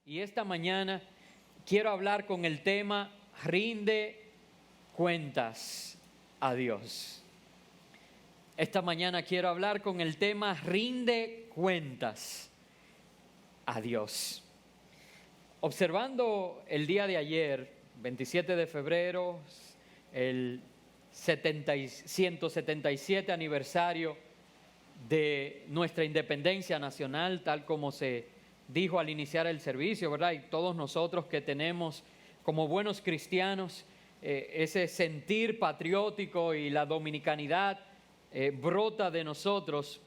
Y esta mañana quiero hablar con el tema Rinde cuentas a Dios. Esta mañana quiero hablar con el tema Rinde cuentas a Dios. Observando el día de ayer, 27 de febrero, el 177 aniversario de nuestra independencia nacional, tal como se dijo al iniciar el servicio, ¿verdad? Y todos nosotros que tenemos como buenos cristianos ese sentir patriótico y la dominicanidad brota de nosotros.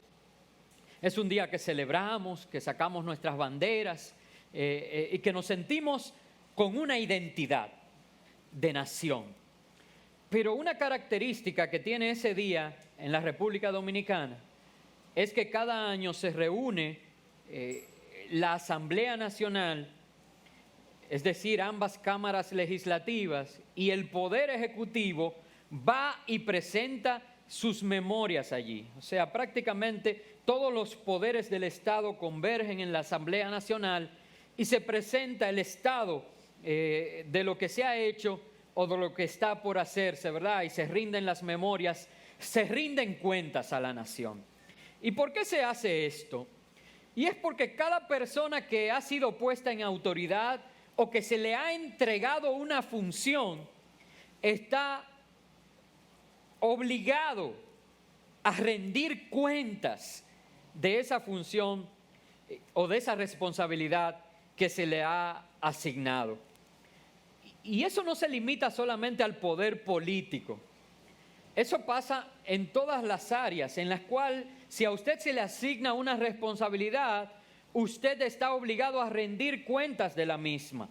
Es un día que celebramos, que sacamos nuestras banderas y que nos sentimos con una identidad de nación. Pero una característica que tiene ese día en la República Dominicana es que cada año se reúne la Asamblea Nacional, es decir, ambas cámaras legislativas, y el Poder Ejecutivo va y presenta sus memorias allí. O sea, prácticamente todos los poderes del Estado convergen en la Asamblea Nacional y se presenta el estado de lo que se ha hecho o de lo que está por hacerse, ¿verdad? Y se rinden las memorias, se rinden cuentas a la nación. ¿Y por qué se hace esto? Y es porque cada persona que ha sido puesta en autoridad o que se le ha entregado una función está obligado a rendir cuentas de esa función o de esa responsabilidad que se le ha asignado. Y eso no se limita solamente al poder político. Eso pasa en todas las áreas en las cuales, si a usted se le asigna una responsabilidad, usted está obligado a rendir cuentas de la misma.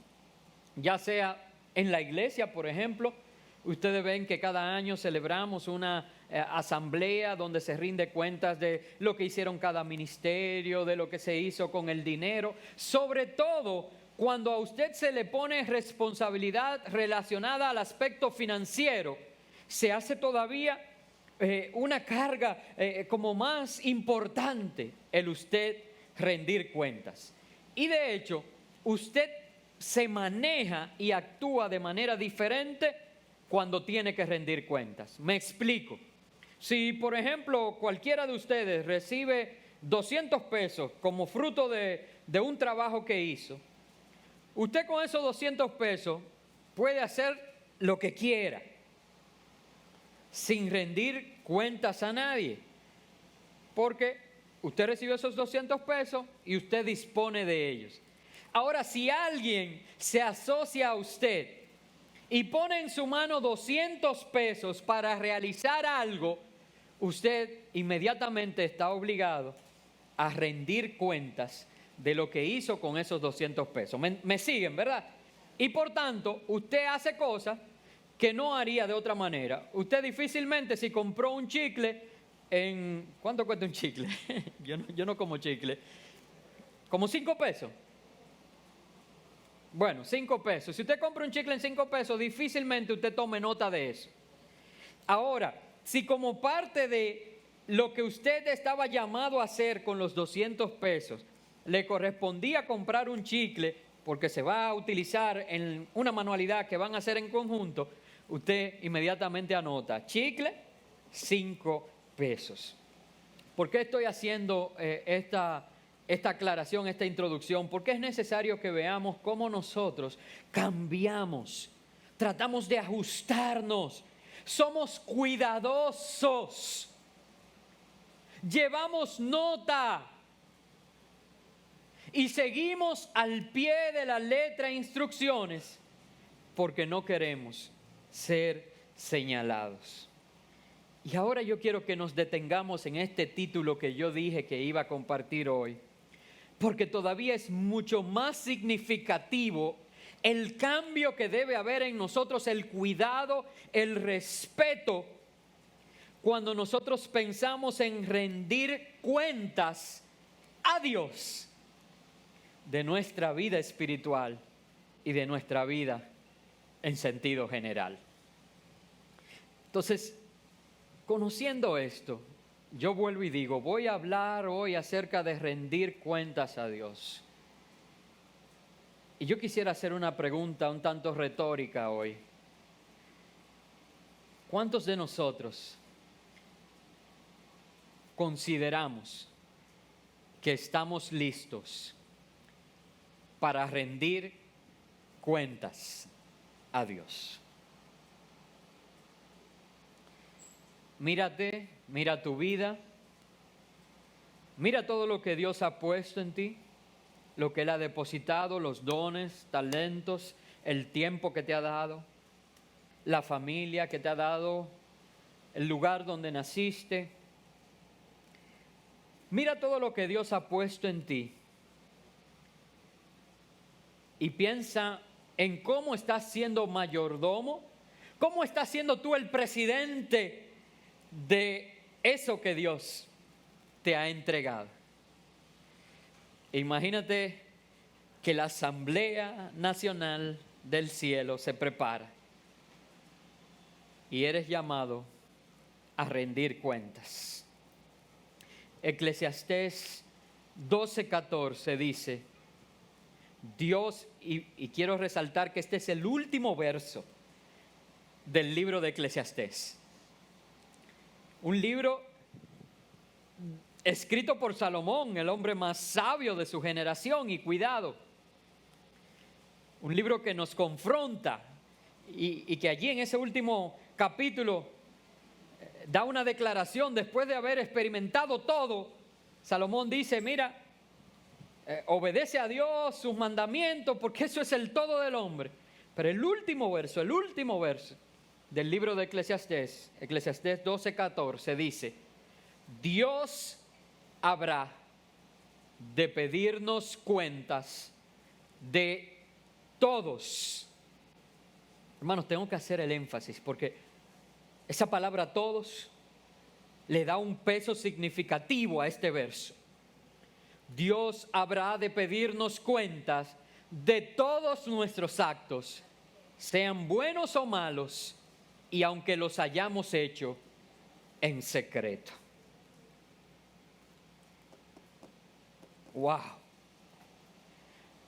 Ya sea en la iglesia, por ejemplo, ustedes ven que cada año celebramos una asamblea donde se rinde cuentas de lo que hicieron cada ministerio, de lo que se hizo con el dinero. Sobre todo cuando a usted se le pone responsabilidad relacionada al aspecto financiero, se hace todavía una carga como más importante el usted rendir cuentas. Y de hecho, usted se maneja y actúa de manera diferente cuando tiene que rendir cuentas. Me explico. Si, por ejemplo, cualquiera de ustedes recibe 200 pesos como fruto de un trabajo que hizo, usted con esos 200 pesos puede hacer lo que quiera, sin rendir cuentas a nadie, porque usted recibió esos 200 pesos y usted dispone de ellos. Ahora, si alguien se asocia a usted y pone en su mano 200 pesos para realizar algo, usted inmediatamente está obligado a rendir cuentas de lo que hizo con esos 200 pesos. ¿Me siguen, verdad? Y por tanto, usted hace cosas que no haría de otra manera. Usted difícilmente, si compró un chicle ¿cuánto cuesta un chicle? yo no como chicle. ¿Como 5 pesos? Bueno, 5 pesos. Si usted compra un chicle en 5 pesos, difícilmente usted tome nota de eso. Ahora, si como parte de lo que usted estaba llamado a hacer con los 200 pesos, le correspondía comprar un chicle, porque se va a utilizar en una manualidad que van a hacer en conjunto, usted inmediatamente anota, chicle, 5 pesos. ¿Por qué estoy haciendo esta aclaración, esta introducción? Porque es necesario que veamos cómo nosotros cambiamos, tratamos de ajustarnos, somos cuidadosos, llevamos nota y seguimos al pie de la letra instrucciones porque no queremos ser señalados. Y ahora yo quiero que nos detengamos en este título que yo dije que iba a compartir hoy, porque todavía es mucho más significativo el cambio que debe haber en nosotros, el cuidado, el respeto, cuando nosotros pensamos en rendir cuentas a Dios de nuestra vida espiritual y de nuestra vida en sentido general. Entonces, conociendo esto, yo vuelvo y digo, voy a hablar hoy acerca de rendir cuentas a Dios. Y yo quisiera hacer una pregunta un tanto retórica hoy. ¿Cuántos de nosotros consideramos que estamos listos para rendir cuentas a Dios? Mírate, mira tu vida, mira todo lo que Dios ha puesto en ti, lo que Él ha depositado, los dones, talentos, el tiempo que te ha dado, la familia que te ha dado, el lugar donde naciste. Mira todo lo que Dios ha puesto en ti y piensa en cómo estás siendo mayordomo, cómo estás siendo tú el presidente de eso que Dios te ha entregado. Imagínate que la Asamblea Nacional del Cielo se prepara y eres llamado a rendir cuentas. Eclesiastés 12:14 dice, Dios, y quiero resaltar que este es el último verso del libro de Eclesiastés. Un libro escrito por Salomón, el hombre más sabio de su generación, y cuidado, un libro que nos confronta y que allí en ese último capítulo da una declaración después de haber experimentado todo. Salomón dice, mira, obedece a Dios, sus mandamientos, porque eso es el todo del hombre. Pero el último verso del libro de Eclesiastés, Eclesiastés 12:14 dice, Dios habrá de pedirnos cuentas de todos. Hermanos, tengo que hacer el énfasis porque esa palabra todos le da un peso significativo a este verso. Dios habrá de pedirnos cuentas de todos nuestros actos, sean buenos o malos, y aunque los hayamos hecho en secreto. Wow.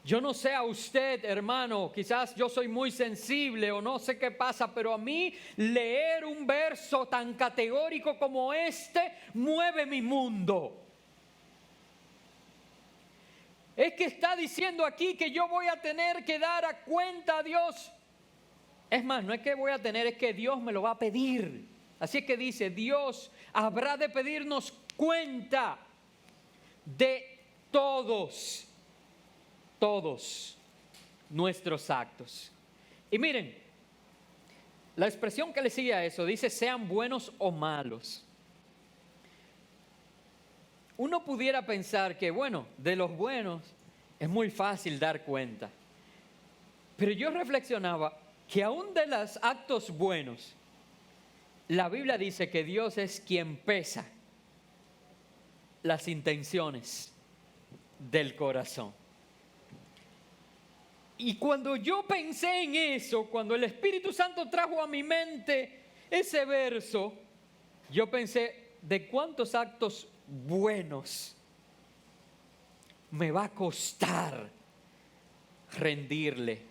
Yo no sé a usted, hermano, quizás yo soy muy sensible o no sé qué pasa, pero a mí leer un verso tan categórico como este mueve mi mundo. Es que está diciendo aquí que yo voy a tener que dar a cuenta a Dios. Es más, no es que voy a tener, es que Dios me lo va a pedir. Así es que dice, Dios habrá de pedirnos cuenta de todos nuestros actos. Y miren, la expresión que le sigue a eso dice, sean buenos o malos. Uno pudiera pensar que, bueno, de los buenos es muy fácil dar cuenta. Pero yo reflexionaba que aún de los actos buenos, la Biblia dice que Dios es quien pesa las intenciones del corazón. Y cuando yo pensé en eso, cuando el Espíritu Santo trajo a mi mente ese verso, yo pensé, ¿de cuántos actos buenos me va a costar rendirle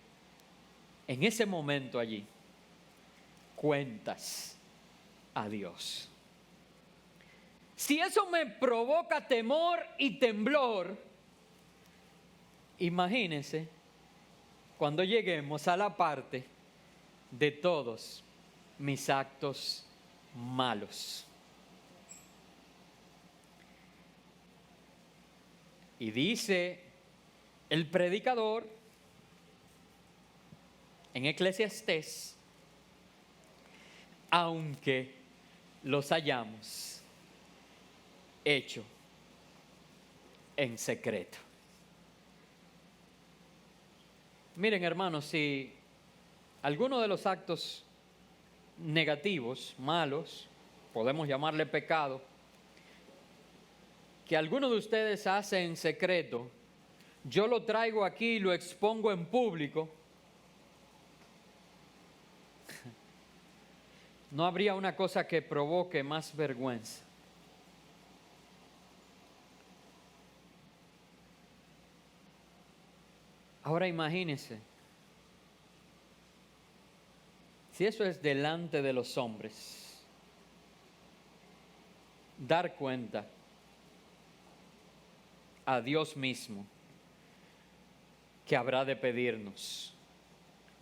en ese momento allí cuentas a Dios? Si eso me provoca temor y temblor, imagínense cuando lleguemos a la parte de todos mis actos malos. Y dice el predicador en Eclesiastés, aunque los hayamos hecho en secreto. Miren, hermanos, si alguno de los actos negativos, malos, podemos llamarle pecado, que alguno de ustedes hace en secreto, yo lo traigo aquí y lo expongo en público, no habría una cosa que provoque más vergüenza. Ahora imagínense, si eso es delante de los hombres, dar cuenta a Dios mismo que habrá de pedirnos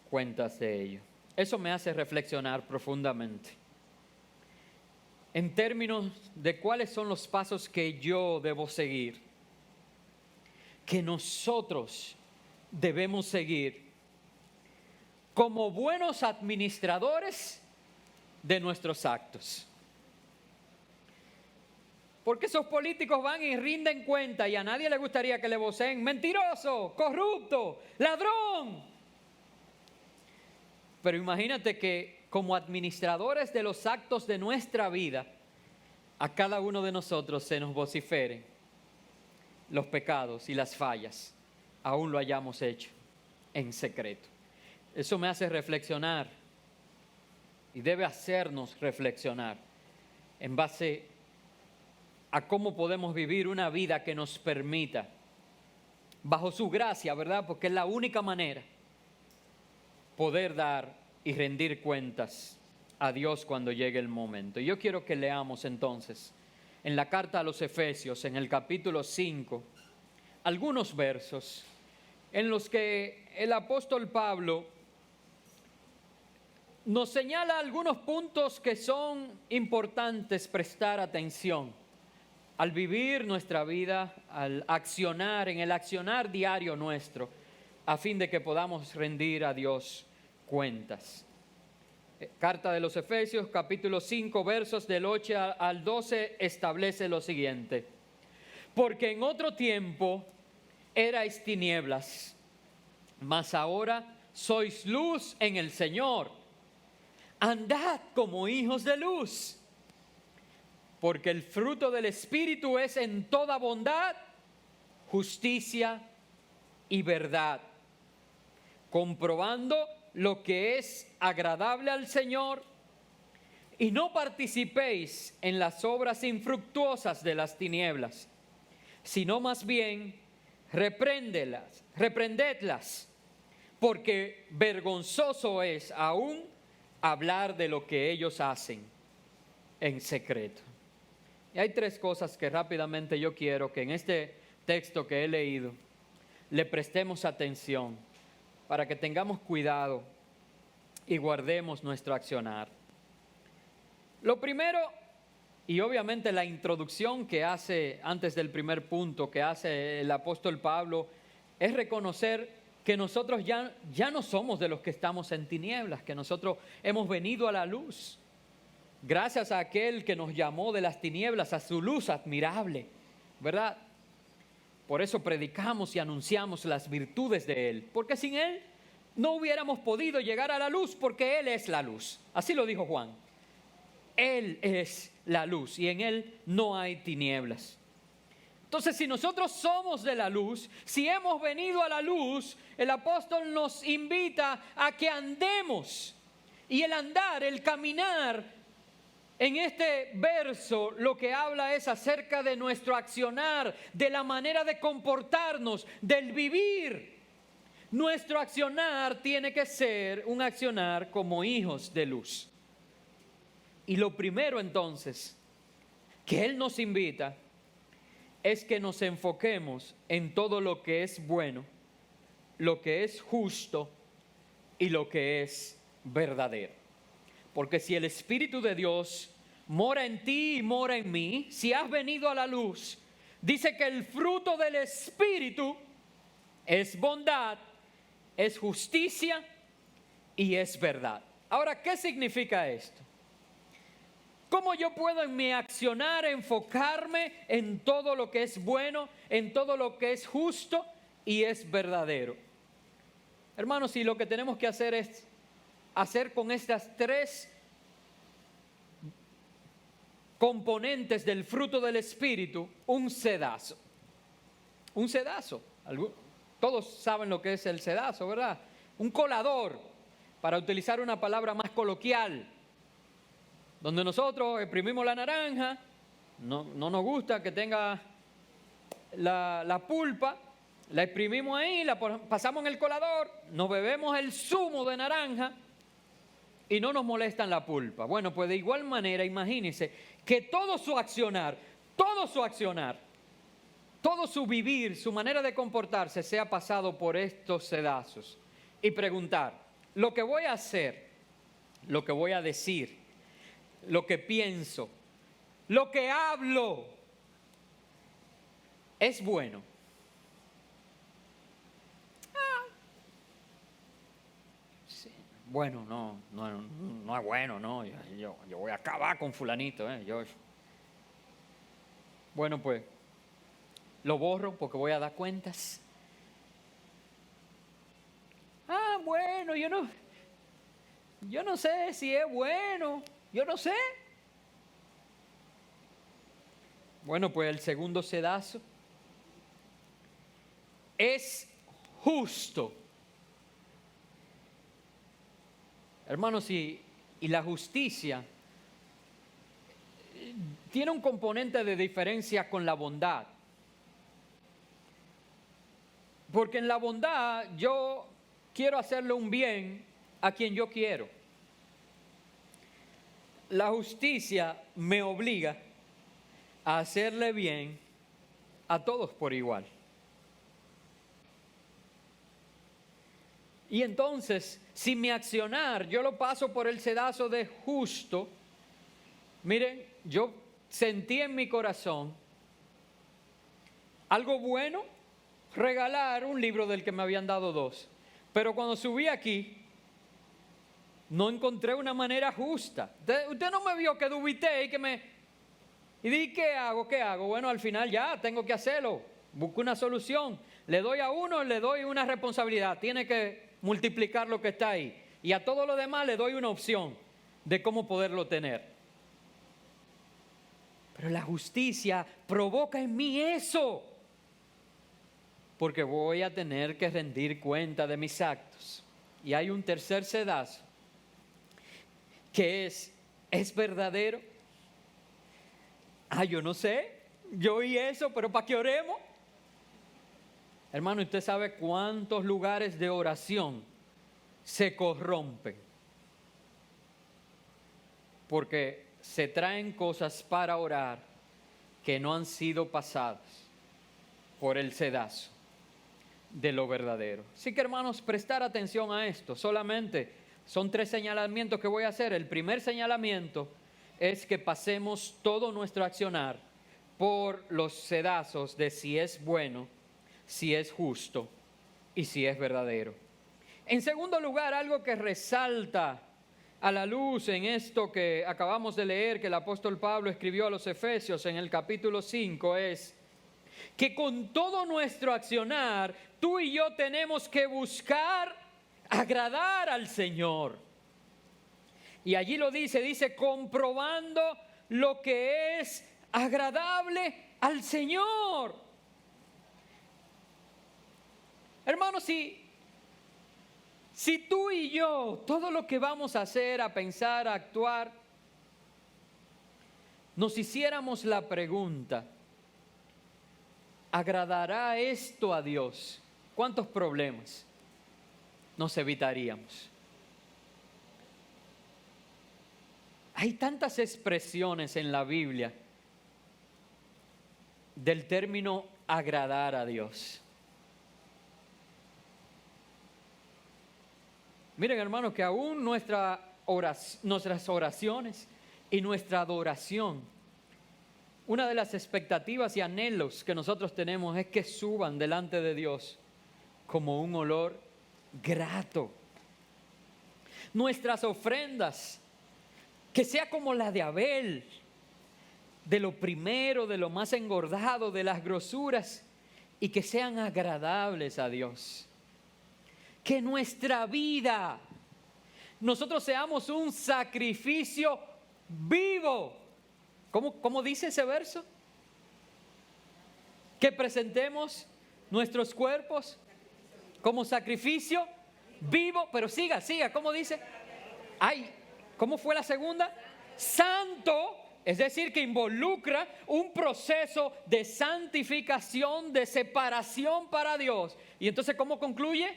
cuentas de ello. Eso me hace reflexionar profundamente en términos de cuáles son los pasos que yo debo seguir, que nosotros debemos seguir como buenos administradores de nuestros actos. Porque esos políticos van y rinden cuenta y a nadie le gustaría que le voceen mentiroso, corrupto, ladrón. Pero imagínate que como administradores de los actos de nuestra vida, a cada uno de nosotros se nos vociferen los pecados y las fallas, aún lo hayamos hecho en secreto. Eso me hace reflexionar y debe hacernos reflexionar en base a cómo podemos vivir una vida que nos permita, bajo su gracia, ¿verdad? Porque es la única manera, poder dar y rendir cuentas a Dios cuando llegue el momento. Y yo quiero que leamos entonces en la carta a los Efesios, en el capítulo 5, algunos versos en los que el apóstol Pablo nos señala algunos puntos que son importantes prestar atención al vivir nuestra vida, al accionar, en el accionar diario nuestro, a fin de que podamos rendir a Dios cuentas. Carta de los Efesios, capítulo 5, versos del 8 al 12, establece lo siguiente: porque en otro tiempo erais tinieblas, mas ahora sois luz en el Señor. Andad como hijos de luz, porque el fruto del Espíritu es en toda bondad, justicia y verdad, comprobando lo que es agradable al Señor, y no participéis en las obras infructuosas de las tinieblas, sino más bien reprendedlas, porque vergonzoso es aún hablar de lo que ellos hacen en secreto. Y hay tres cosas que rápidamente yo quiero que en este texto que he leído le prestemos atención para que tengamos cuidado y guardemos nuestro accionar. Lo primero, y obviamente la introducción que hace antes del primer punto que hace el apóstol Pablo, es reconocer que nosotros ya no somos de los que estamos en tinieblas, que nosotros hemos venido a la luz. Gracias a aquel que nos llamó de las tinieblas a su luz admirable, ¿verdad? Por eso predicamos y anunciamos las virtudes de Él, porque sin Él no hubiéramos podido llegar a la luz, porque Él es la luz. Así lo dijo Juan. Él es la luz y en Él no hay tinieblas. Entonces, si nosotros somos de la luz, si hemos venido a la luz, el apóstol nos invita a que andemos. Y el andar, el caminar, en este verso lo que habla es acerca de nuestro accionar, de la manera de comportarnos, del vivir. Nuestro accionar tiene que ser un accionar como hijos de luz. Y lo primero entonces que Él nos invita es que nos enfoquemos en todo lo que es bueno, lo que es justo y lo que es verdadero. Porque si el Espíritu de Dios mora en ti y mora en mí, si has venido a la luz, dice que el fruto del Espíritu es bondad, es justicia y es verdad. Ahora, ¿qué significa esto? ¿Cómo yo puedo en mi accionar enfocarme en todo lo que es bueno, en todo lo que es justo y es verdadero? Hermanos, y lo que tenemos que hacer es hacer con estas tres componentes del fruto del Espíritu un sedazo. Un sedazo. Todos saben lo que es el sedazo, ¿verdad? Un colador, para utilizar una palabra más coloquial, donde nosotros exprimimos la naranja, no nos gusta que tenga la pulpa, La exprimimos ahí, pasamos en el colador, nos bebemos el zumo de naranja y no nos molestan la pulpa. Bueno, pues de igual manera, imagínense que todo su accionar, todo su vivir, su manera de comportarse sea pasado por estos sedazos. Y preguntar, lo que voy a hacer, lo que voy a decir, lo que pienso, lo que hablo, ¿es bueno? Sí. Bueno, no es bueno, no. Yo voy a acabar con fulanito. Bueno, pues lo borro porque voy a dar cuentas. Bueno, yo no sé si es bueno, yo no sé. Bueno, pues el segundo sedazo es justo. Hermanos, y la justicia tiene un componente de diferencia con la bondad. Porque en la bondad yo quiero hacerle un bien a quien yo quiero. La justicia me obliga a hacerle bien a todos por igual. Y entonces, si mi accionar yo lo paso por el sedazo de justo, miren, yo sentí en mi corazón algo bueno, regalar un libro del que me habían dado 2. Pero cuando subí aquí, no encontré una manera justa. Usted no me vio que dubité y dije, ¿qué hago? Bueno, al final ya tengo que hacerlo. Busco una solución. Le doy a uno, le doy una responsabilidad. Tiene que multiplicar lo que está ahí. Y a todo lo demás le doy una opción de cómo poderlo tener. Pero la justicia provoca en mí eso. Porque voy a tener que rendir cuenta de mis actos. Y hay un tercer sedazo, que ¿es verdadero? Yo no sé, yo oí eso, pero ¿para qué oremos? Hermano, usted sabe cuántos lugares de oración se corrompen. Porque se traen cosas para orar que no han sido pasadas por el sedazo de lo verdadero. Así que, hermanos, prestar atención a esto. Solamente son 3 señalamientos que voy a hacer. El primer señalamiento es que pasemos todo nuestro accionar por los sedazos de si es bueno, si es justo y si es verdadero. En segundo lugar, algo que resalta a la luz en esto que acabamos de leer, que el apóstol Pablo escribió a los Efesios en el capítulo 5, es que con todo nuestro accionar, tú y yo tenemos que buscar agradar al Señor. Y allí lo dice comprobando lo que es agradable al Señor. Hermanos, si tú y yo, todo lo que vamos a hacer, a pensar, a actuar, nos hiciéramos la pregunta, ¿agradará esto a Dios? ¿Cuántos problemas nos evitaríamos? Hay tantas expresiones en la Biblia del término agradar a Dios. Miren, hermanos, que aún nuestras oraciones y nuestra adoración, una de las expectativas y anhelos que nosotros tenemos es que suban delante de Dios como un olor grato. Nuestras ofrendas, que sea como la de Abel, de lo primero, de lo más engordado, de las grosuras, y que sean agradables a Dios. Que nuestra vida, nosotros seamos un sacrificio vivo. ¿Cómo dice ese verso? Que presentemos nuestros cuerpos como sacrificio vivo, pero siga, ¿cómo dice? ¿Cómo fue la segunda? Santo es decir, que involucra un proceso de santificación, de separación para Dios. Y entonces, ¿cómo concluye?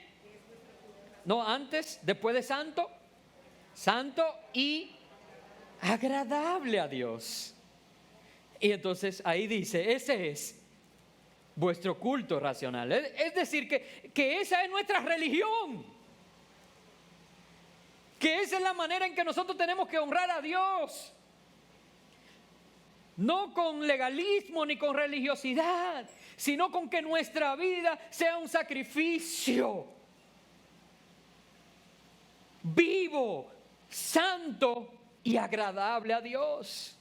No, antes, después de santo, santo y agradable a Dios. Y entonces ahí dice, ese es vuestro culto racional. Es decir, que esa es nuestra religión. Que esa es la manera en que nosotros tenemos que honrar a Dios. No con legalismo ni con religiosidad, sino con que nuestra vida sea un sacrificio vivo, santo y agradable a Dios.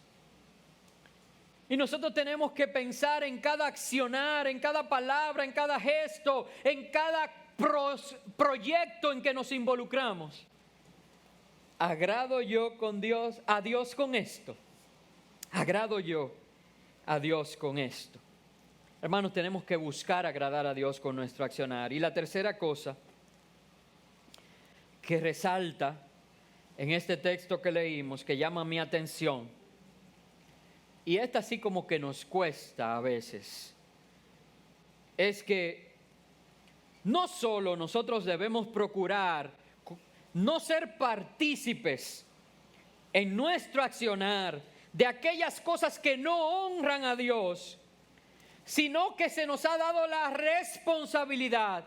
Y nosotros tenemos que pensar en cada accionar, en cada palabra, en cada gesto, en cada proyecto en que nos involucramos. ¿Agrado yo con Dios, a Dios con esto? ¿Agrado yo a Dios con esto? Hermanos, tenemos que buscar agradar a Dios con nuestro accionar. Y la tercera cosa que resalta en este texto que leímos, que llama mi atención, y esta sí como que nos cuesta a veces, es que no solo nosotros debemos procurar no ser partícipes en nuestro accionar de aquellas cosas que no honran a Dios, sino que se nos ha dado la responsabilidad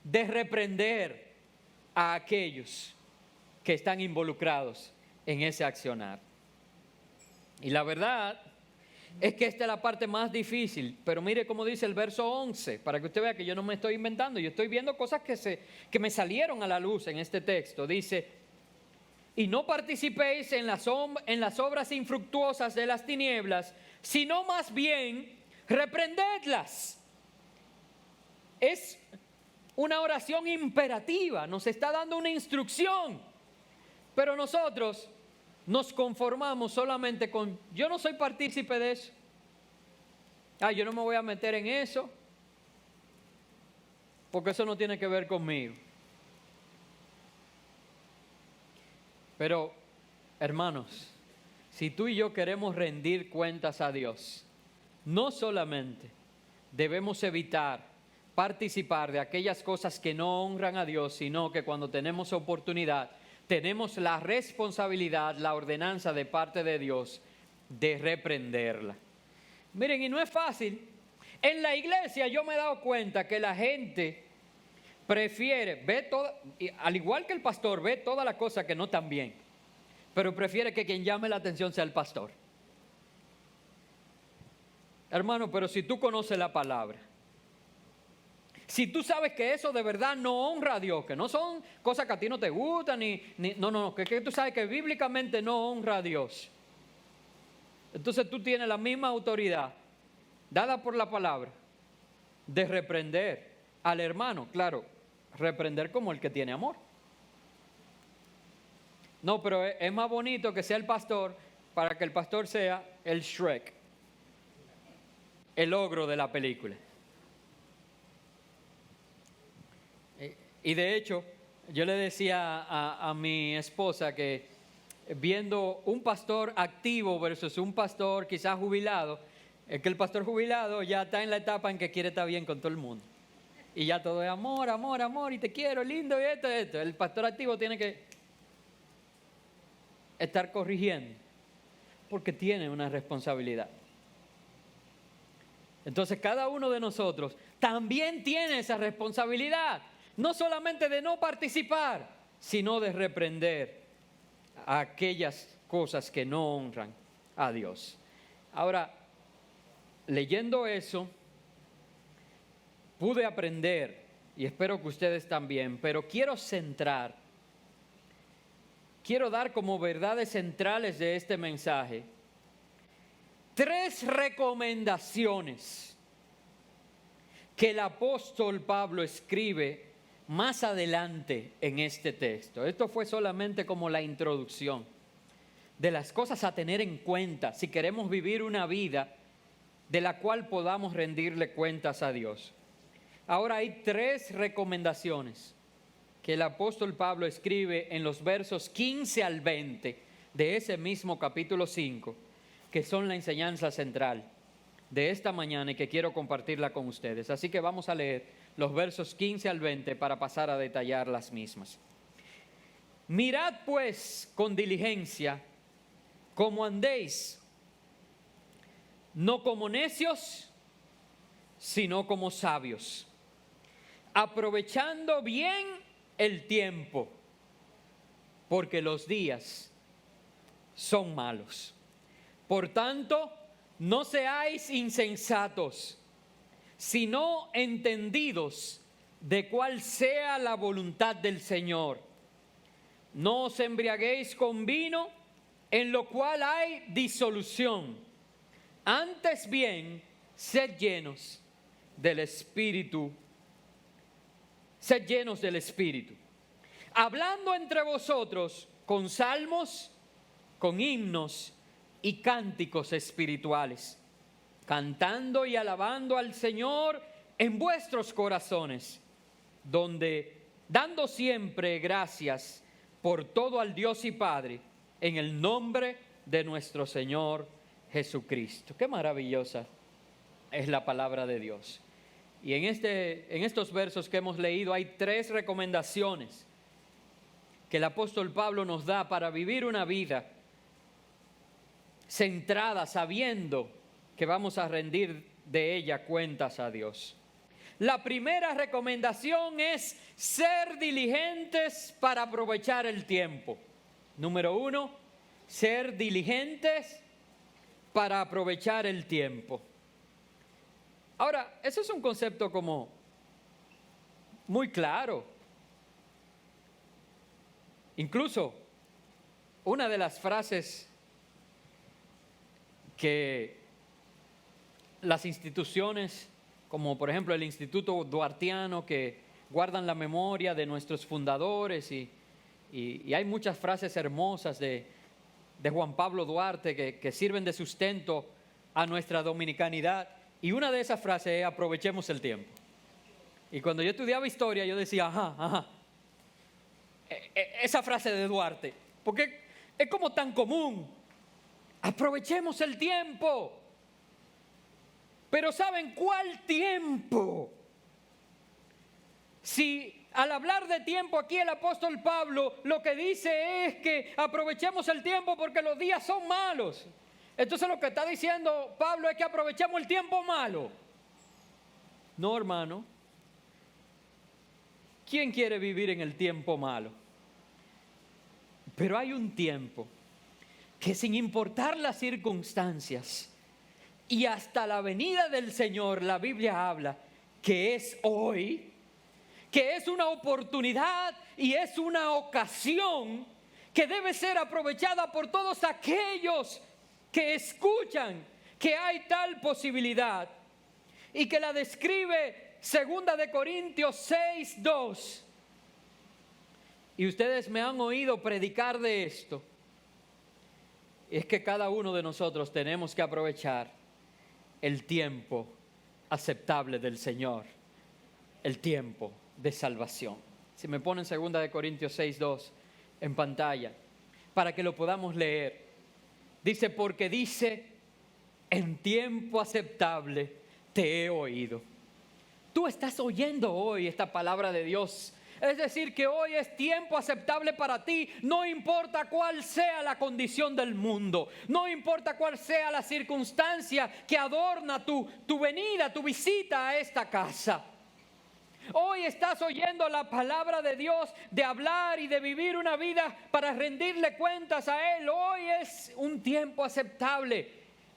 de reprender a aquellos que están involucrados en ese accionar. Y la verdad es que esta es la parte más difícil, pero mire cómo dice el verso 11, para que usted vea que yo no me estoy inventando, yo estoy viendo cosas que me salieron a la luz en este texto. Dice, y no participéis en las obras infructuosas de las tinieblas, sino más bien reprendedlas. Es una oración imperativa, nos está dando una instrucción, pero nosotros nos conformamos solamente con, yo no soy partícipe de eso. Yo no me voy a meter en eso, porque eso no tiene que ver conmigo. Pero, hermanos, si tú y yo queremos rendir cuentas a Dios, no solamente debemos evitar participar de aquellas cosas que no honran a Dios, sino que cuando tenemos oportunidad, tenemos la responsabilidad, la ordenanza de parte de Dios de reprenderla. Miren, y no es fácil. En la iglesia yo me he dado cuenta que la gente prefiere, al igual que el pastor, ve todas las cosas que no están bien, pero prefiere que quien llame la atención sea el pastor. Hermano, pero si tú conoces la palabra, si tú sabes que eso de verdad no honra a Dios, que no son cosas que a ti no te gustan, no, que tú sabes que bíblicamente no honra a Dios, entonces tú tienes la misma autoridad dada por la palabra de reprender al hermano. Claro, reprender como el que tiene amor. No, pero es más bonito que sea el pastor, para que el pastor sea el Shrek, el ogro de la película. Y de hecho, yo le decía a mi esposa que viendo un pastor activo versus un pastor quizás jubilado, es que el pastor jubilado ya está en la etapa en que quiere estar bien con todo el mundo. Y ya todo es amor, amor, amor, y te quiero, lindo, y esto. El pastor activo tiene que estar corrigiendo, porque tiene una responsabilidad. Entonces cada uno de nosotros también tiene esa responsabilidad. No solamente de no participar, sino de reprender a aquellas cosas que no honran a Dios. Ahora, leyendo eso, pude aprender, y espero que ustedes también, pero quiero dar como verdades centrales de este mensaje 3 recomendaciones que el apóstol Pablo escribe más adelante en este texto. Esto fue solamente como la introducción de las cosas a tener en cuenta si queremos vivir una vida de la cual podamos rendirle cuentas a Dios. Ahora hay 3 recomendaciones que el apóstol Pablo escribe en los versos 15 al 20 de ese mismo capítulo 5, que son la enseñanza central de esta mañana y que quiero compartirla con ustedes. Así que vamos a leer los versos 15 al 20 para pasar a detallar las mismas. Mirad pues con diligencia cómo andéis, no como necios, sino como sabios, aprovechando bien el tiempo, porque los días son malos. Por tanto, no seáis insensatos, sino entendidos de cuál sea la voluntad del Señor. No os embriaguéis con vino, en lo cual hay disolución. Antes bien, sed llenos del Espíritu. Sed llenos del Espíritu, hablando entre vosotros con salmos, con himnos y cánticos espirituales, cantando y alabando al Señor en vuestros corazones, dando siempre gracias por todo al Dios y Padre, en el nombre de nuestro Señor Jesucristo. Qué maravillosa es la palabra de Dios. Y en estos versos que hemos leído hay 3 recomendaciones que el apóstol Pablo nos da para vivir una vida centrada, sabiendo que vamos a rendir de ella cuentas a Dios. La primera recomendación es ser diligentes para aprovechar el tiempo. Número 1, ser diligentes para aprovechar el tiempo. Ahora, eso es un concepto como muy claro. Incluso una de las frases que las instituciones, como por ejemplo el Instituto Duartiano, que guardan la memoria de nuestros fundadores, y hay muchas frases hermosas de Juan Pablo Duarte que sirven de sustento a nuestra dominicanidad. Y una de esas frases es: aprovechemos el tiempo. Y cuando yo estudiaba historia, yo decía, esa frase de Duarte, porque es como tan común. Aprovechemos el tiempo. Pero ¿saben cuál tiempo? Si al hablar de tiempo aquí el apóstol Pablo lo que dice es que aprovechemos el tiempo porque los días son malos. Entonces lo que está diciendo Pablo es que aprovechemos el tiempo malo. No, hermano. ¿Quién quiere vivir en el tiempo malo? Pero hay un tiempo que, sin importar las circunstancias y hasta la venida del Señor, la Biblia habla que es hoy, que es una oportunidad y es una ocasión que debe ser aprovechada por todos aquellos que escuchan que hay tal posibilidad, y que la describe 2 Corintios 6:2. Y ustedes me han oído predicar de esto. Es que cada uno de nosotros tenemos que aprovechar el tiempo aceptable del Señor, el tiempo de salvación. Si me ponen 2 Corintios 6:2 en pantalla para que lo podamos leer. Dice: porque dice, en tiempo aceptable te he oído. Tú estás oyendo hoy esta palabra de Dios. Es decir, que hoy es tiempo aceptable para ti, no importa cuál sea la condición del mundo, no importa cuál sea la circunstancia que adorna tu venida, tu visita a esta casa. Hoy estás oyendo la palabra de Dios, de hablar y de vivir una vida para rendirle cuentas a Él. Hoy es un tiempo aceptable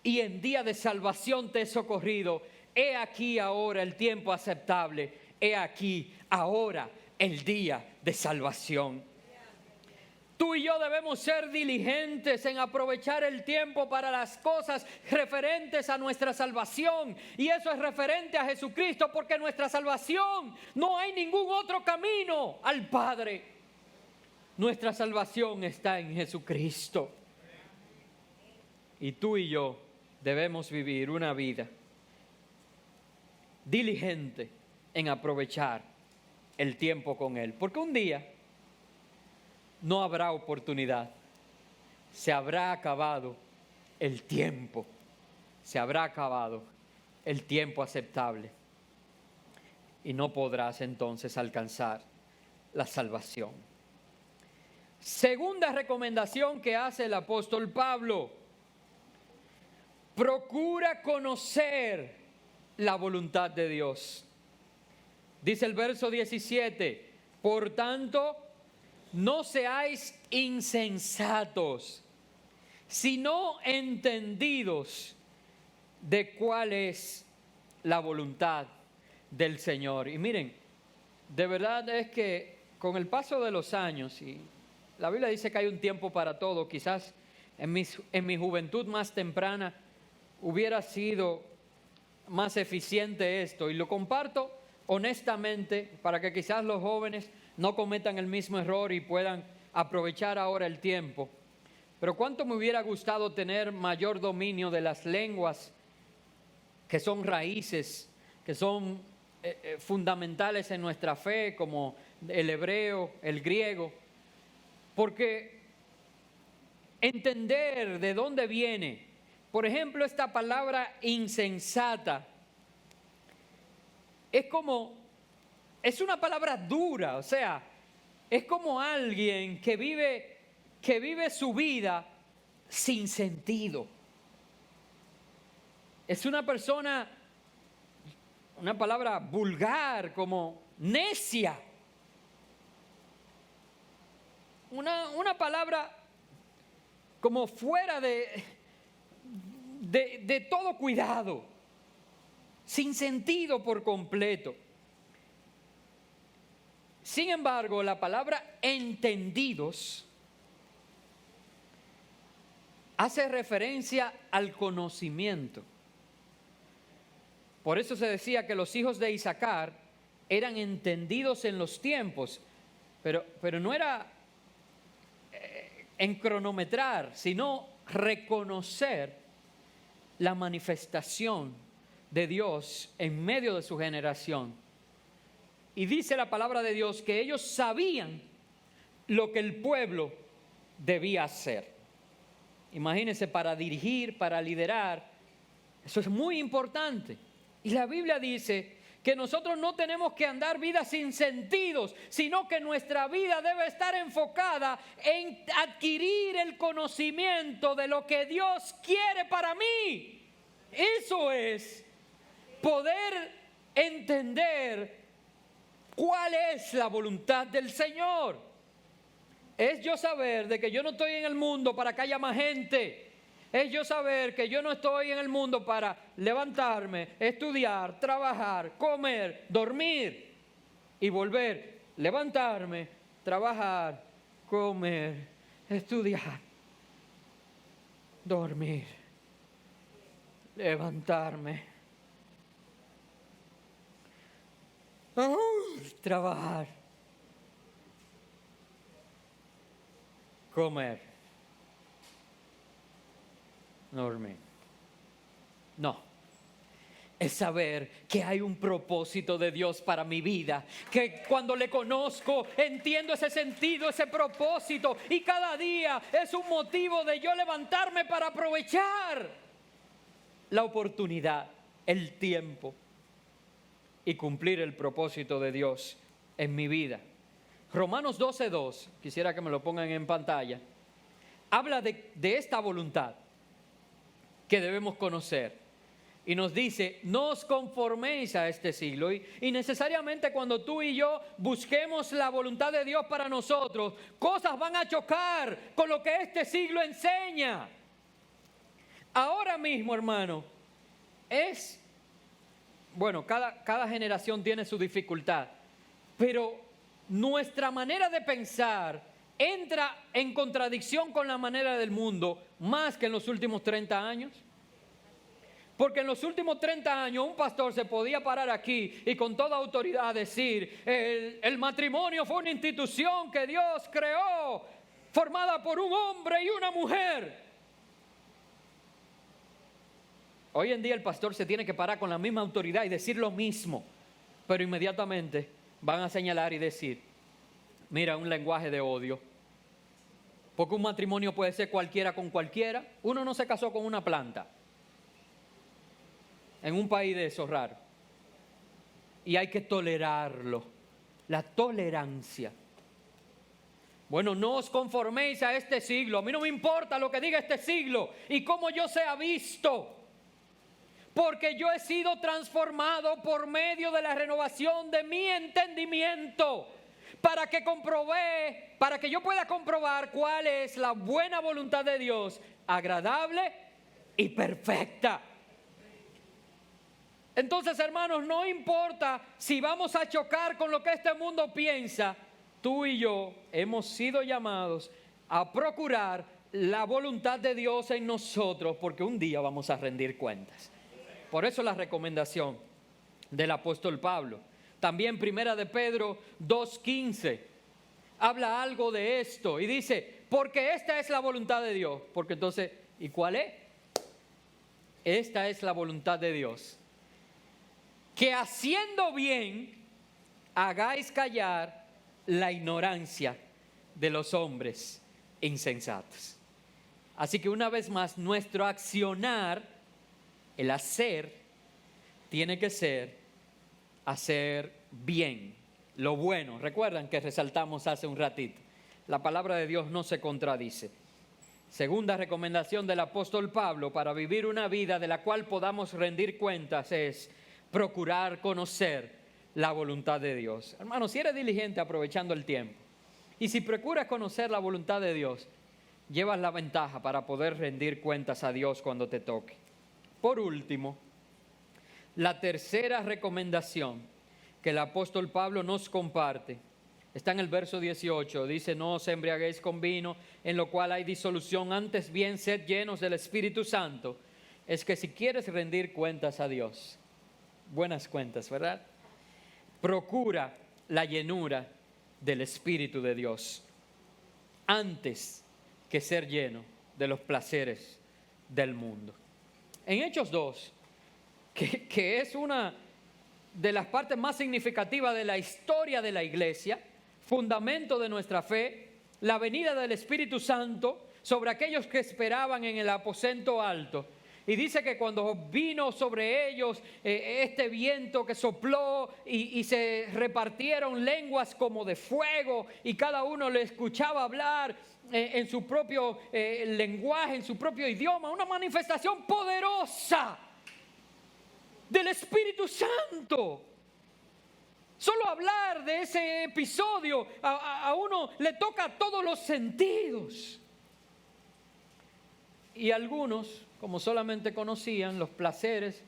y en día de salvación te he socorrido. He aquí ahora el tiempo aceptable, he aquí ahora el día de salvación. Tú y yo debemos ser diligentes en aprovechar el tiempo para las cosas referentes a nuestra salvación. Y eso es referente a Jesucristo, porque nuestra salvación, no hay ningún otro camino al Padre. Nuestra salvación está en Jesucristo. Y tú y yo debemos vivir una vida diligente en aprovechar el tiempo con Él. Porque un día no habrá oportunidad, se habrá acabado el tiempo. Se habrá acabado el tiempo aceptable y no podrás entonces alcanzar la salvación. Segunda recomendación que hace el apóstol Pablo: procura conocer la voluntad de Dios. Dice el verso 17: por tanto, no seáis insensatos, sino entendidos de cuál es la voluntad del Señor. Y miren, de verdad es que con el paso de los años, y la Biblia dice que hay un tiempo para todo, quizás en mi juventud más temprana hubiera sido más eficiente esto, y lo comparto honestamente para que quizás los jóvenes no cometan el mismo error y puedan aprovechar ahora el tiempo. Pero cuánto me hubiera gustado tener mayor dominio de las lenguas que son raíces, que son fundamentales en nuestra fe, como el hebreo, el griego, porque entender de dónde viene, por ejemplo, esta palabra insensata, es una palabra dura, o sea, es como alguien que vive su vida sin sentido. Es una persona, una palabra vulgar, como necia. Una palabra como fuera de todo cuidado, sin sentido por completo. Sin embargo, la palabra entendidos hace referencia al conocimiento. Por eso se decía que los hijos de Isaacar eran entendidos en los tiempos, pero no era en cronometrar, sino reconocer la manifestación de Dios en medio de su generación. Y dice la palabra de Dios que ellos sabían lo que el pueblo debía hacer. Imagínense, para dirigir, para liderar, eso es muy importante. Y la Biblia dice que nosotros no tenemos que andar vidas sin sentidos, sino que nuestra vida debe estar enfocada en adquirir el conocimiento de lo que Dios quiere para mí. Eso es poder entender cuál es la voluntad del Señor. Es yo saber de que yo no estoy en el mundo para que haya más gente. Es yo saber que yo no estoy en el mundo para levantarme, estudiar, trabajar, comer, dormir y volver. Levantarme, trabajar, comer, estudiar, dormir, levantarme, trabajar, comer, dormir. No. Es saber que hay un propósito de Dios para mi vida, que cuando le conozco entiendo ese sentido, ese propósito, y cada día es un motivo de yo levantarme para aprovechar la oportunidad, el tiempo y cumplir el propósito de Dios en mi vida. Romanos 12:2, quisiera que me lo pongan en pantalla, habla de esta voluntad que debemos conocer. Y nos dice, no os conforméis a este siglo. Y necesariamente cuando tú y yo busquemos la voluntad de Dios para nosotros, cosas van a chocar con lo que este siglo enseña. Ahora mismo, hermano, cada generación tiene su dificultad, pero nuestra manera de pensar entra en contradicción con la manera del mundo más que en los últimos 30 años. Porque en los últimos 30 años un pastor se podía parar aquí y con toda autoridad decir, el matrimonio fue una institución que Dios creó, formada por un hombre y una mujer. Hoy en día el pastor se tiene que parar con la misma autoridad y decir lo mismo, pero inmediatamente van a señalar y decir, mira, un lenguaje de odio. Porque un matrimonio puede ser cualquiera con cualquiera. Uno no se casó con una planta en un país de esos raros. Y hay que tolerarlo. La tolerancia. Bueno, no os conforméis a este siglo. A mí no me importa lo que diga este siglo y cómo yo sea visto. Porque yo he sido transformado por medio de la renovación de mi entendimiento. Para que yo pueda comprobar cuál es la buena voluntad de Dios, agradable y perfecta. Entonces, hermanos, no importa si vamos a chocar con lo que este mundo piensa, tú y yo hemos sido llamados a procurar la voluntad de Dios en nosotros, porque un día vamos a rendir cuentas. Por eso la recomendación del apóstol Pablo. También Primera de Pedro 2:15 habla algo de esto y dice, porque esta es la voluntad de Dios. Porque entonces, ¿y cuál es? Esta es la voluntad de Dios. Que haciendo bien, hagáis callar la ignorancia de los hombres insensatos. Así que una vez más, nuestro accionar, el hacer, tiene que ser hacer bien, lo bueno. Recuerdan que resaltamos hace un ratito. La palabra de Dios no se contradice. Segunda recomendación del apóstol Pablo para vivir una vida de la cual podamos rendir cuentas es procurar conocer la voluntad de Dios. Hermano, si eres diligente aprovechando el tiempo y si procuras conocer la voluntad de Dios, llevas la ventaja para poder rendir cuentas a Dios cuando te toque. Por último, la tercera recomendación que el apóstol Pablo nos comparte está en el verso 18. Dice, no os embriaguéis con vino, en lo cual hay disolución, antes bien sed llenos del Espíritu Santo. Es que si quieres rendir cuentas a Dios, buenas cuentas, ¿verdad? Procura la llenura del Espíritu de Dios antes que ser lleno de los placeres del mundo. En Hechos 2, que es una de las partes más significativas de la historia de la iglesia, fundamento de nuestra fe, la venida del Espíritu Santo sobre aquellos que esperaban en el aposento alto. Y dice que cuando vino sobre ellos este viento que sopló y se repartieron lenguas como de fuego y cada uno le escuchaba hablar en su propio lenguaje, en su propio idioma, una manifestación poderosa del Espíritu Santo. Solo hablar de ese episodio a uno le toca todos los sentidos. Y algunos, como solamente conocían los placeres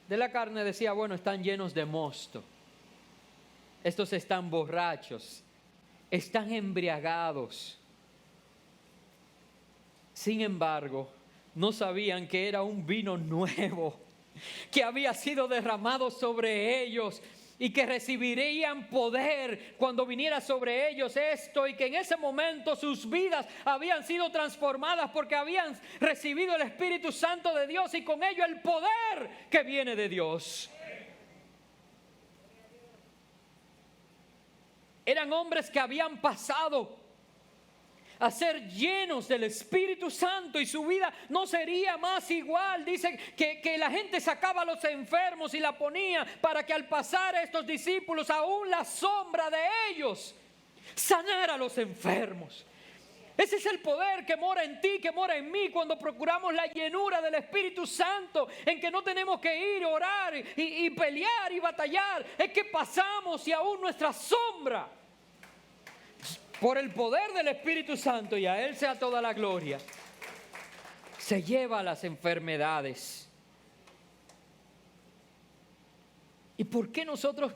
de la carne, decían, bueno, están llenos de mosto. Estos están borrachos, están embriagados. Sin embargo, no sabían que era un vino nuevo que había sido derramado sobre ellos y que recibirían poder cuando viniera sobre ellos esto, y que en ese momento sus vidas habían sido transformadas porque habían recibido el Espíritu Santo de Dios y con ello el poder que viene de Dios. Eran hombres que habían pasado a ser llenos del Espíritu Santo y su vida no sería más igual. Dice que la gente sacaba a los enfermos y la ponía para que al pasar a estos discípulos, aún la sombra de ellos sanara a los enfermos. Ese es el poder que mora en ti, que mora en mí cuando procuramos la llenura del Espíritu Santo, en que no tenemos que ir, orar y pelear y batallar. Es que pasamos y aún nuestra sombra, por el poder del Espíritu Santo, y a Él sea toda la gloria, se lleva las enfermedades. ¿Y por qué nosotros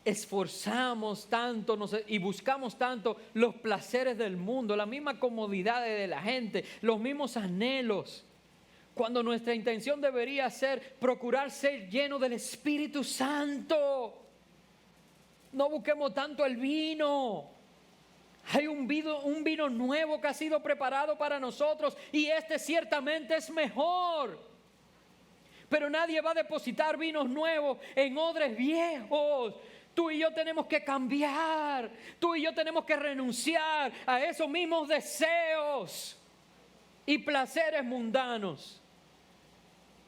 esforzamos tanto y buscamos tanto los placeres del mundo, la misma comodidad de la gente, los mismos anhelos, cuando nuestra intención debería ser procurar ser lleno del Espíritu Santo? No busquemos tanto el vino. Hay un vino nuevo que ha sido preparado para nosotros y este ciertamente es mejor. Pero nadie va a depositar vinos nuevos en odres viejos. Tú y yo tenemos que cambiar. Tú y yo tenemos que renunciar a esos mismos deseos y placeres mundanos.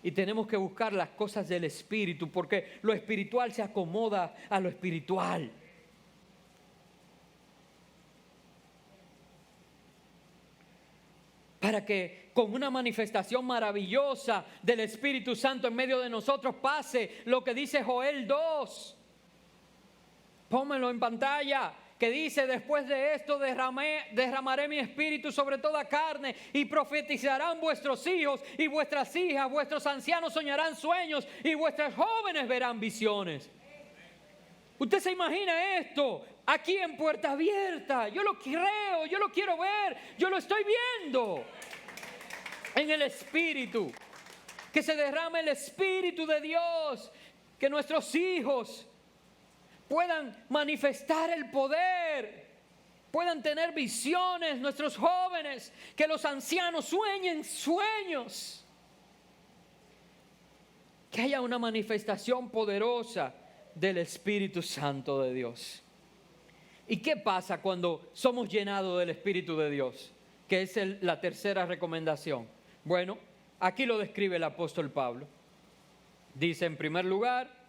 Y tenemos que buscar las cosas del Espíritu, porque lo espiritual se acomoda a lo espiritual. Para que con una manifestación maravillosa del Espíritu Santo en medio de nosotros pase lo que dice Joel 2. Pónmelo en pantalla, que dice: después de esto derramaré mi espíritu sobre toda carne, y profetizarán vuestros hijos y vuestras hijas, vuestros ancianos soñarán sueños y vuestros jóvenes verán visiones. ¿Usted se imagina esto aquí en Puerta Abierta? Yo lo creo, yo lo quiero ver, yo lo estoy viendo en el Espíritu. Que se derrame el Espíritu de Dios, que nuestros hijos puedan manifestar el poder, puedan tener visiones, nuestros jóvenes, que los ancianos sueñen sueños, que haya una manifestación poderosa del Espíritu Santo de Dios. ¿Y qué pasa cuando somos llenados del Espíritu de Dios? Que es la tercera recomendación. Bueno, aquí lo describe el apóstol Pablo. Dice, en primer lugar,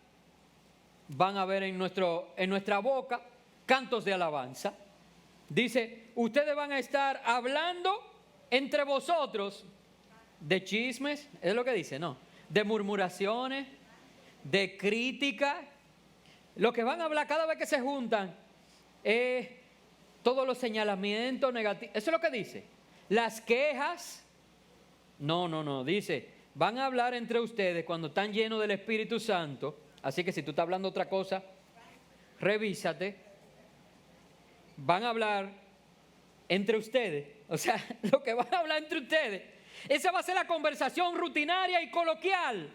van a ver en nuestra boca cantos de alabanza. Dice, ustedes van a estar hablando entre vosotros de chismes, es lo que dice, ¿no? De murmuraciones, de crítica. Lo que van a hablar cada vez que se juntan es todos los señalamientos negativos. Eso es lo que dice. Las quejas. No. Dice, van a hablar entre ustedes cuando están llenos del Espíritu Santo. Así que si tú estás hablando otra cosa, revísate. Van a hablar entre ustedes. O sea, lo que van a hablar entre ustedes. Esa va a ser la conversación rutinaria y coloquial.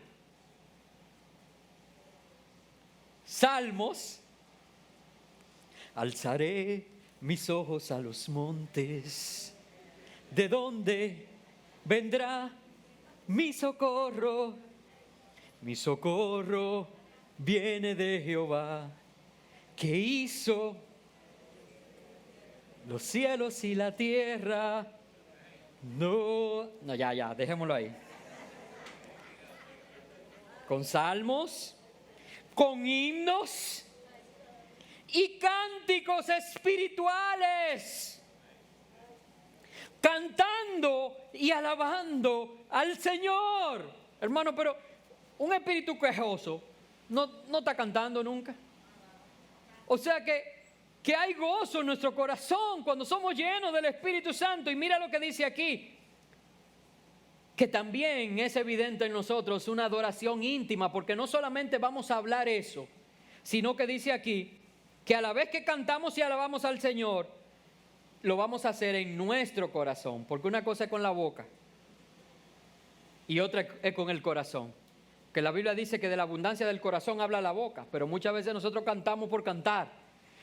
Salmos. Alzaré mis ojos a los montes. ¿De dónde vendrá mi socorro? Mi socorro viene de Jehová, que hizo los cielos y la tierra. No, ya, dejémoslo ahí. Con salmos, con himnos y cánticos espirituales, cantando y alabando al Señor. Hermano, pero un espíritu quejoso no está cantando nunca. O sea que hay gozo en nuestro corazón cuando somos llenos del Espíritu Santo. Y mira lo que dice aquí, que también es evidente en nosotros una adoración íntima, porque no solamente vamos a hablar eso, sino que dice aquí que a la vez que cantamos y alabamos al Señor, lo vamos a hacer en nuestro corazón, porque una cosa es con la boca y otra es con el corazón. Que la Biblia dice que de la abundancia del corazón habla la boca, pero muchas veces nosotros cantamos por cantar.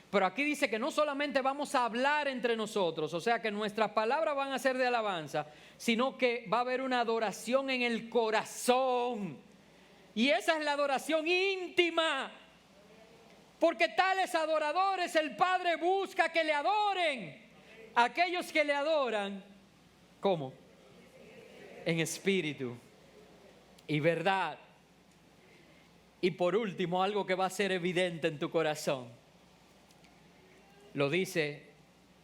Pero aquí dice que no solamente vamos a hablar entre nosotros, o sea que nuestras palabras van a ser de alabanza, sino que va a haber una adoración en el corazón. Y esa es la adoración íntima. Porque tales adoradores el Padre busca que le adoren. Aquellos que le adoran, ¿cómo? En espíritu y verdad. Y por último, algo que va a ser evidente en tu corazón. Lo dice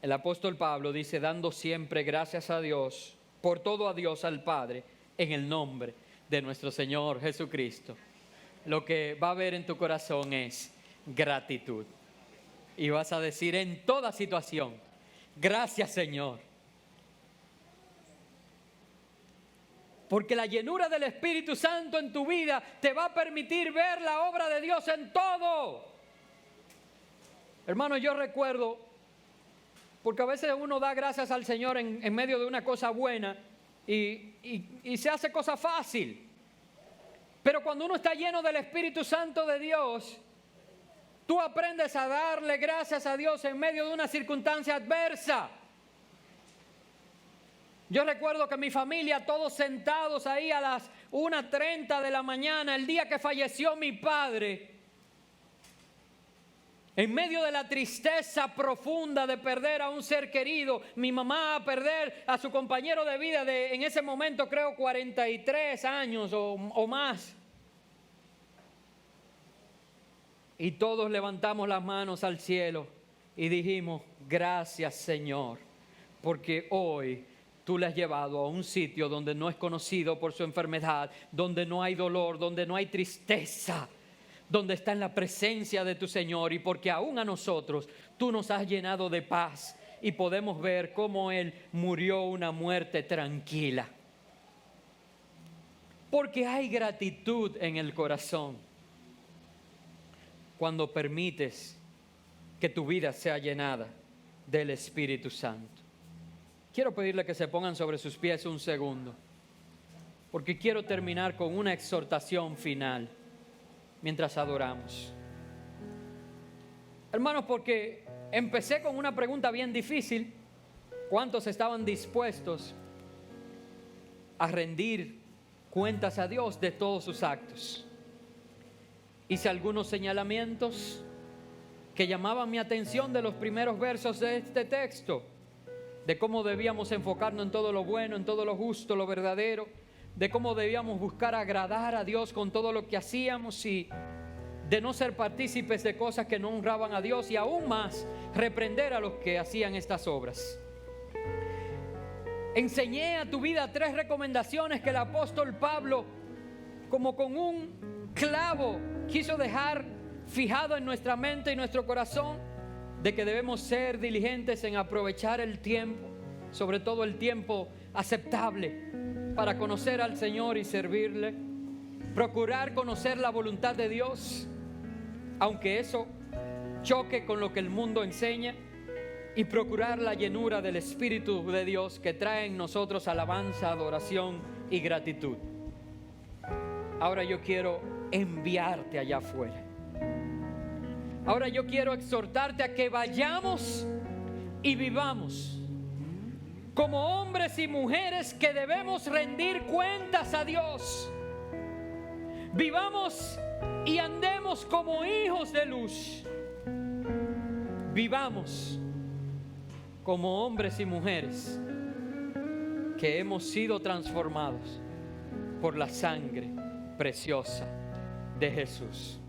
el apóstol Pablo, dice, dando siempre gracias a Dios, por todo a Dios al Padre, en el nombre de nuestro Señor Jesucristo. Lo que va a haber en tu corazón es gratitud. Y vas a decir en toda situación, gracias Señor. Porque la llenura del Espíritu Santo en tu vida te va a permitir ver la obra de Dios en todo. Hermano, yo recuerdo, porque a veces uno da gracias al Señor en medio de una cosa buena y se hace cosa fácil. Pero cuando uno está lleno del Espíritu Santo de Dios, tú aprendes a darle gracias a Dios en medio de una circunstancia adversa. Yo recuerdo que mi familia, todos sentados ahí a las 1:30 de la mañana, el día que falleció mi padre, En medio de la tristeza profunda de perder a un ser querido, mi mamá a perder a su compañero de vida de, en ese momento creo 43 años o más. Y todos levantamos las manos al cielo y dijimos, gracias Señor, porque hoy tú le has llevado a un sitio donde no es conocido por su enfermedad, donde no hay dolor, donde no hay tristeza, donde está en la presencia de tu Señor, y porque aún a nosotros tú nos has llenado de paz y podemos ver cómo Él murió una muerte tranquila. Porque hay gratitud en el corazón cuando permites que tu vida sea llenada del Espíritu Santo. Quiero pedirle que se pongan sobre sus pies un segundo, porque quiero terminar con una exhortación final mientras adoramos. Hermanos, porque empecé con una pregunta bien difícil. ¿Cuántos estaban dispuestos a rendir cuentas a Dios de todos sus actos? Hice algunos señalamientos que llamaban mi atención de los primeros versos de este texto, de cómo debíamos enfocarnos en todo lo bueno, en todo lo justo, lo verdadero, de cómo debíamos buscar agradar a Dios con todo lo que hacíamos y de no ser partícipes de cosas que no honraban a Dios, y aún más reprender a los que hacían estas obras. Enseñé a tu vida 3 recomendaciones que el apóstol Pablo, como con un clavo, quiso dejar fijado en nuestra mente y nuestro corazón, de que debemos ser diligentes en aprovechar el tiempo, sobre todo el tiempo aceptable, para conocer al Señor y servirle. Procurar conocer la voluntad de Dios, aunque eso choque con lo que el mundo enseña, y procurar la llenura del Espíritu de Dios que trae en nosotros alabanza, adoración y gratitud. Ahora yo quiero enviarte allá afuera. Ahora yo quiero exhortarte a que vayamos y vivamos como hombres y mujeres que debemos rendir cuentas a Dios. Vivamos y andemos como hijos de luz. Vivamos como hombres y mujeres que hemos sido transformados por la sangre preciosa de Jesús.